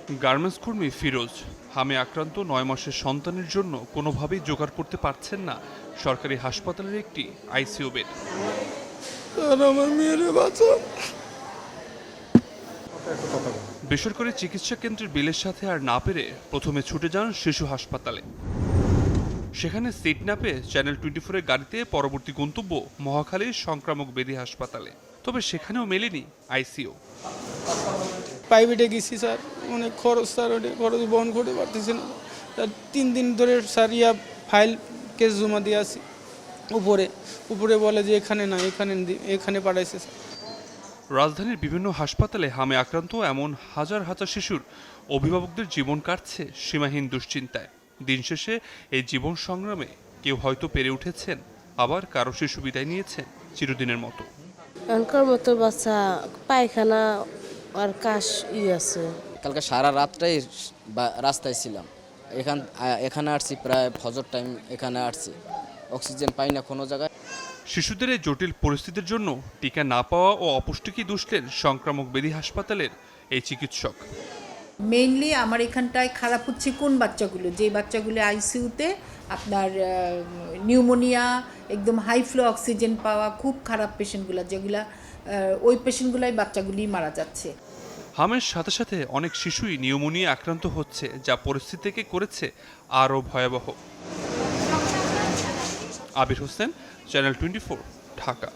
Garments কর্মী ফিরোজ হামে আক্রান্ত ৯ মাসের সন্তানের জন্য কোনোভাবেই জোগাড় করতে পারছেন না সরকারি হাসপাতালের একটি আইসিইউ বেড। আমার মেয়ের বাঁচা। বেসরকারি চিকিৎসা কেন্দ্রের বিলের সাথে আর না পেরে প্রথমে ছুটে যান শিশু হাসপাতালে। সেখানে সিট না পেয়ে চ্যানেল 24-এর গাড়িতে পরবর্তী গন্তব্য মহাখালীর সংক্রামক ব্যাধি হাসপাতালে। তবে সেখানেও মেলেনি আইসিইউ। প্রাইভেটে গেছি স্যার, অনেক খরচ স্যার, ওটা খরচ বহন করতে পারতেছি না স্যার। 3 দিন ধরে স্যার ফাইল কেস জমা দিয়ে আসি। উপরে বলে যে এখানে না, এখানে পাঠাইছে স্যার। রাজধানীর বিভিন্ন হাসপাতালে হামে আক্রান্ত এমন হাজার হাজার শিশুর অভিভাবকদের জীবন কাটছে সীমাহীন দুশ্চিন্তায়। দিন শেষে এই জীবন সংগ্রামে কেউ হয়তো পেরে উঠেছেন, আবার কারো শিশু বিদায় নিয়েছেন চিরদিনের মতো। এখনকার মতো বাচ্চা পায়খানা আর কাশ আছে। কালকে সারা রাতটাই রাস্তায় ছিলাম। এখানে আসছি প্রায় ফজর টাইম, এখানে আসছি, অক্সিজেন পাই না কোনো জায়গায়। শিশুদের এই জটিল পরিস্থিতির জন্য টিকা না পাওয়া ও অপুষ্টিকে দুষলেন সংক্রামক ব্যাধি হাসপাতালের এই চিকিৎসক। মেইনলি আমার এখানটায় খারাপ হচ্ছে কোন বাচ্চাগুলো, যে বাচ্চাগুলো আইসিইউতে আপনার নিউমোনিয়া, একদম হাই ফ্লো অক্সিজেন পাওয়া খুব খারাপ পেশেন্টগুলো, যেগুলা ওই পেশেন্টগুলাই বাচ্চাগুলি মারা যাচ্ছে। হামের সাথে সাথে অনেক শিশুই নিউমোনিয়া আক্রান্ত হচ্ছে, যা পরিস্থিতিকে করেছে আরও ভয়াবহ। আবির হোসেন, চ্যানেল 24, ঢাকা।